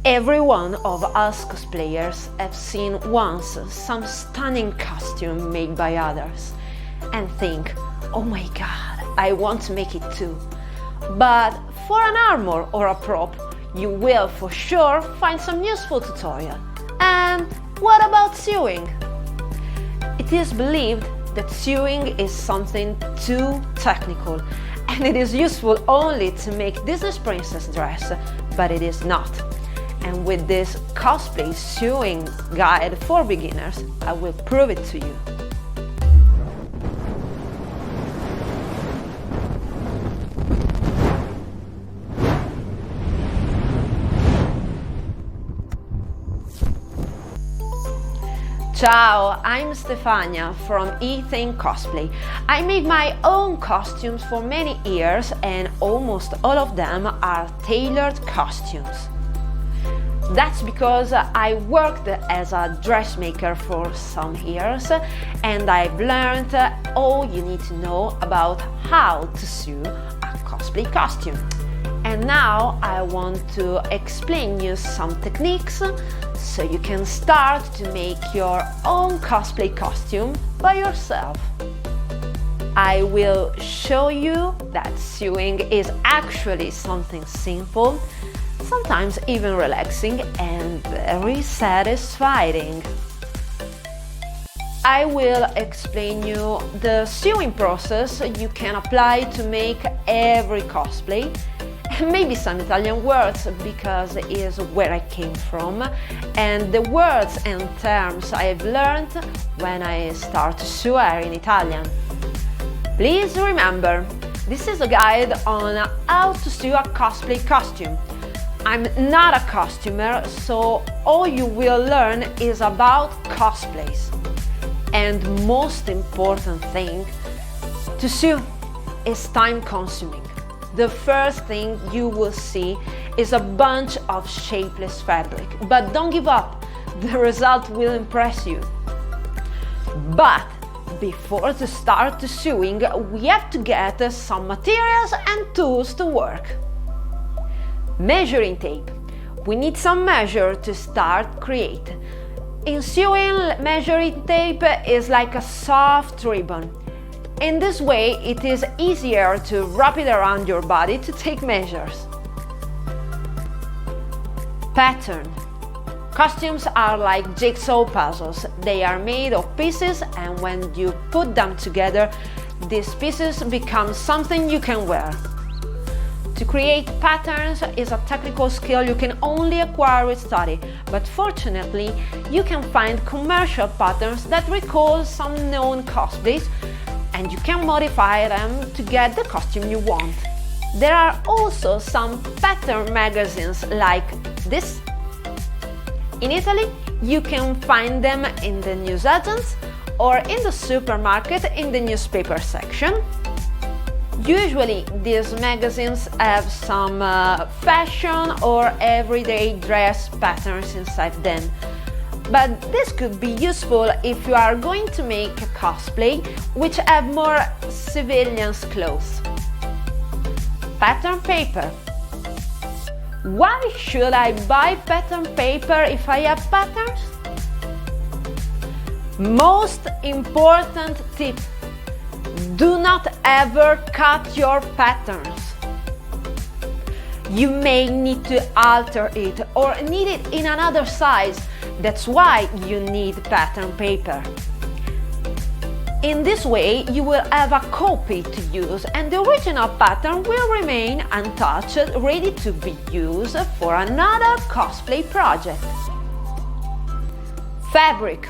Every one of us cosplayers have seen once some stunning costume made by others and think, oh my god, I want to make it too. But for an armor or a prop, you will for sure find some useful tutorial. And what about sewing? It is believed that sewing is something too technical, and it is useful only to make Disney's princess dress, but it is not. And with this cosplay sewing guide for beginners, I will prove it to you. Ciao, I'm Stefania from Ethain Cosplay. I make my own costumes for many years and almost all of them are tailored costumes. That's because I worked as a dressmaker for some years and I've learned all you need to know about how to sew a cosplay costume. And now I want to explain you some techniques so you can start to make your own cosplay costume by yourself. I will show you that sewing is actually something simple, sometimes even relaxing and very satisfying. I will explain you the sewing process you can apply to make every cosplay, and maybe some Italian words because it is where I came from, and the words and terms I've learned when I start to sew in Italian. Please remember, this is a guide on how to sew a cosplay costume. I'm not a costumer, so all you will learn is about cosplays. And most important thing, to sew is time consuming. The first thing you will see is a bunch of shapeless fabric, but don't give up, the result will impress you. But before to start to sewing, we have to get some materials and tools to work. Measuring tape. We need some measure to start create. In sewing, measuring tape is like a soft ribbon. In this way, it is easier to wrap it around your body to take measures. Pattern. Costumes are like jigsaw puzzles. They are made of pieces, and when you put them together, these pieces become something you can wear. To create patterns is a technical skill you can only acquire with study, but fortunately, you can find commercial patterns that recall some known cosplays, and you can modify them to get the costume you want. There are also some pattern magazines like this. In Italy, you can find them in the newsagents or in the supermarket in the newspaper section. Usually, these magazines have some fashion or everyday dress patterns inside them. But this could be useful if you are going to make a cosplay which have more civilians clothes. Pattern paper. Why should I buy pattern paper if I have patterns? Most important tip: do not ever cut your patterns. You may need to alter it or need it in another size. That's why you need pattern paper. In this way, you will have a copy to use and the original pattern will remain untouched, ready to be used for another cosplay project. Fabric.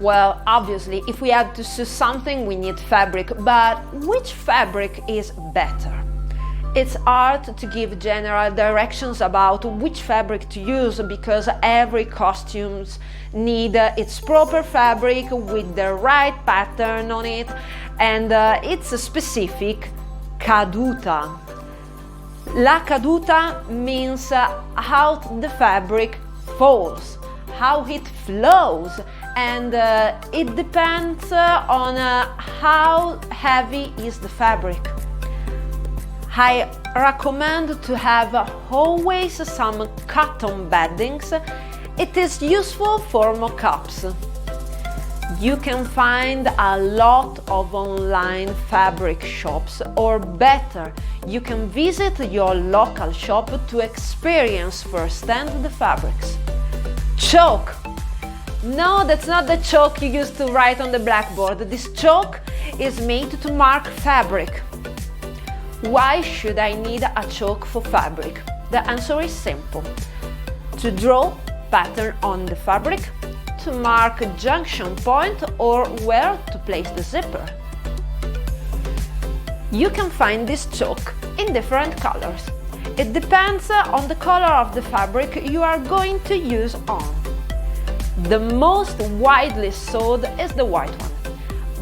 Well, obviously, if we have to sew something, we need fabric, but which fabric is better? It's hard to give general directions about which fabric to use because every costume needs its proper fabric with the right pattern on it, and it's a specific caduta. La caduta means how the fabric falls, how it flows, and it depends on how heavy is the fabric. I recommend to have always some cotton beddings. It is useful for mock-ups. You can find a lot of online fabric shops, or better, you can visit your local shop to experience firsthand the fabrics. Chalk! No, that's not the chalk you used to write on the blackboard. This chalk is made to mark fabric. Why should I need a chalk for fabric? The answer is simple. To draw pattern on the fabric, to mark a junction point or where to place the zipper. You can find this chalk in different colors. It depends on the color of the fabric you are going to use on. The most widely sold is the white one,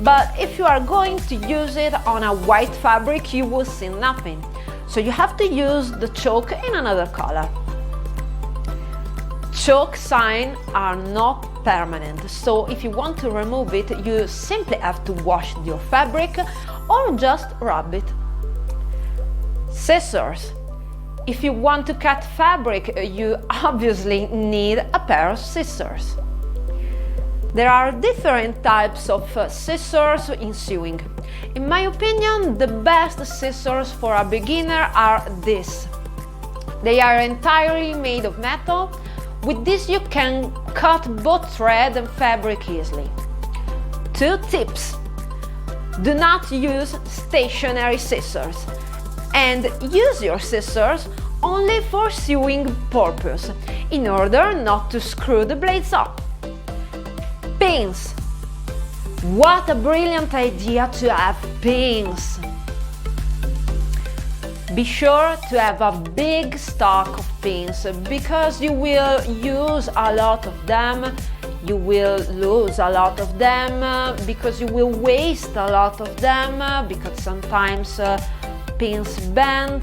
but if you are going to use it on a white fabric, you will see nothing, so you have to use the chalk in another color. Chalk signs are not permanent, so if you want to remove it, you simply have to wash your fabric or just rub it. Scissors. If you want to cut fabric, you obviously need a pair of scissors. There are different types of scissors in sewing. In my opinion, the best scissors for a beginner are these. They are entirely made of metal. With this you can cut both thread and fabric easily. 2 tips. Do not use stationary scissors, and use your scissors only for sewing purpose, in order not to screw the blades up. Pins. What a brilliant idea to have pins! Be sure to have a big stock of pins, because you will use a lot of them, you will lose a lot of them, because you will waste a lot of them, because sometimes pins bend,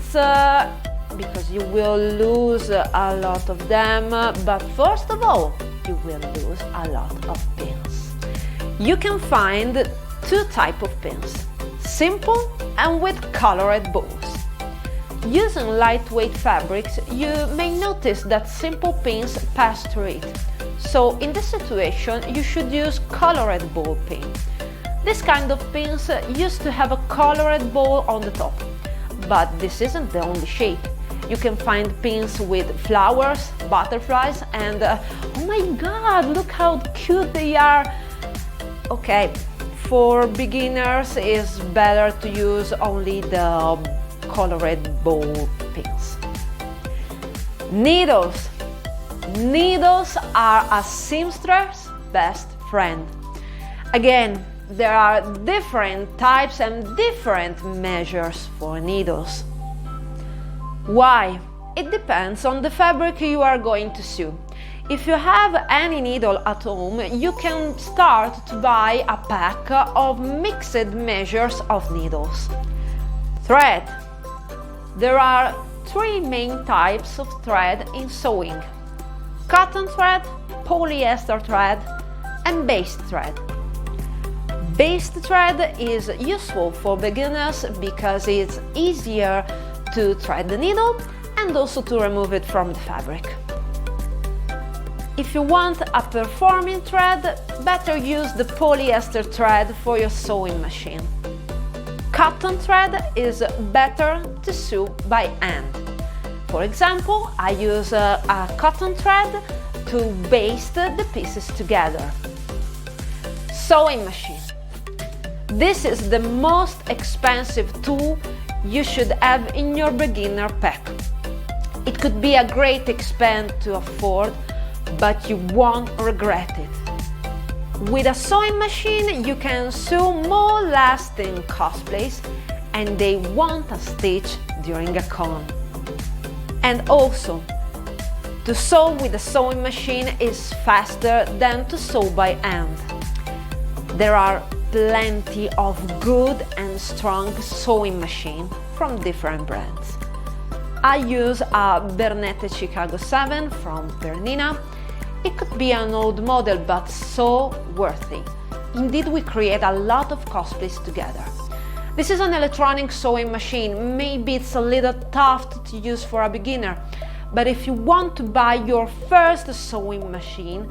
because you will lose a lot of them, but first of all, you will lose a lot of pins. You can find 2 types of pins, simple and with colored balls. Using lightweight fabrics, you may notice that simple pins pass through it. So in this situation, you should use colored ball pin. This kind of pins used to have a colored ball on the top, but this isn't the only shape. You can find pins with flowers, butterflies, and oh my god, look how cute they are! Okay, for beginners it's better to use only the colored ball pins. Needles. Needles are a seamstress' best friend. Again, there are different types and different measures for needles. Why? It depends on the fabric you are going to sew. If you have any needle at home, you can start to buy a pack of mixed measures of needles. Thread. There are 3 main types of thread in sewing: cotton thread, polyester thread, and baste thread. Baste thread is useful for beginners because it's easier to thread the needle and also to remove it from the fabric. If you want a performing thread, better use the polyester thread for your sewing machine. Cotton thread is better to sew by hand. For example, I use a cotton thread to baste the pieces together. Sewing machine. This is the most expensive tool you should have in your beginner pack. It could be a great expense to afford, but you won't regret it. With a sewing machine, you can sew more lasting cosplays, and they won't stitch during a con. And also, to sew with a sewing machine is faster than to sew by hand. There are plenty of good and strong sewing machines from different brands. I use a Bernette Chicago 7 from Bernina. It could be an old model, but so worthy. Indeed, we create a lot of cosplays together. This is an electronic sewing machine. Maybe it's a little tough to use for a beginner, but if you want to buy your first sewing machine,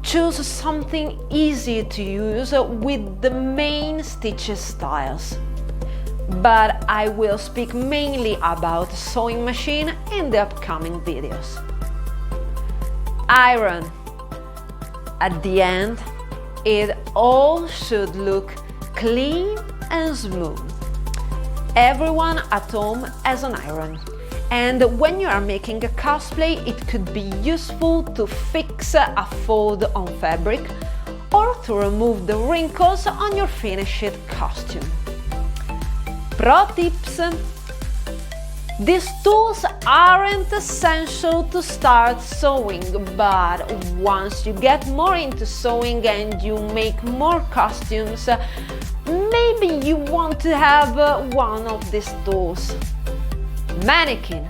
choose something easy to use with the main stitches styles. But I will speak mainly about sewing machine in the upcoming videos. Iron. At the end, it all should look clean and smooth. Everyone at home has an iron, and when you are making a cosplay, it could be useful to fix a fold on fabric or to remove the wrinkles on your finished costume. Pro tips. These tools aren't essential to start sewing, but once you get more into sewing and you make more costumes, maybe you want to have one of these tools. Mannequin.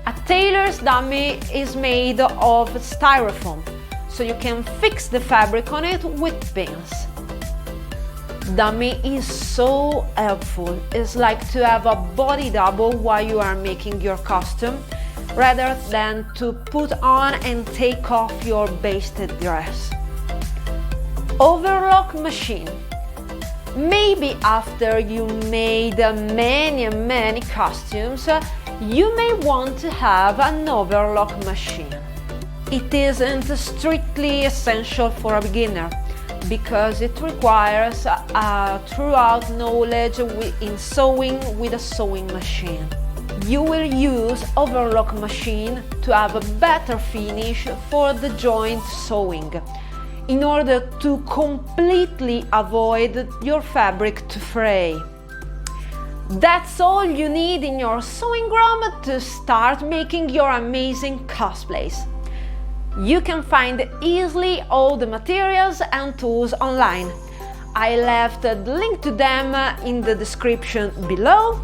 A tailor's dummy is made of styrofoam, so you can fix the fabric on it with pins. Dummy is so helpful. It's like to have a body double while you are making your costume, rather than to put on and take off your basted dress. Overlock machine. Maybe after you made many costumes, you may want to have an overlock machine. It isn't strictly essential for a beginner, because it requires a throughout knowledge in sewing with a sewing machine. You will use overlock machine to have a better finish for the joint sewing, in order to completely avoid your fabric to fray. That's all you need in your sewing room to start making your amazing cosplays. You can find easily all the materials and tools online. I left the link to them in the description below.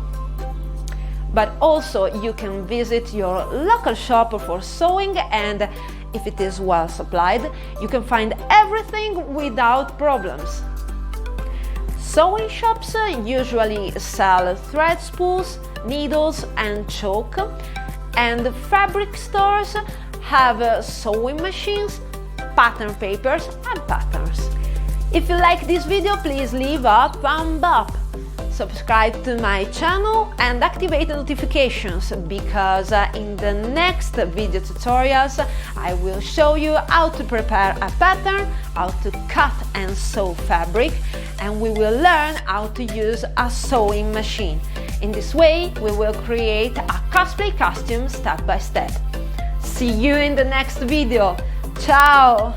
But also you can visit your local shop for sewing, and if it is well supplied, you can find everything without problems. Sewing shops usually sell thread spools, needles and chalk, and fabric stores have sewing machines, pattern papers and patterns. If you like this video, please leave a thumb up. Subscribe to my channel and activate the notifications, because in the next video tutorials I will show you how to prepare a pattern, how to cut and sew fabric, and we will learn how to use a sewing machine. In this way we will create a cosplay costume step by step. See you in the next video. Ciao!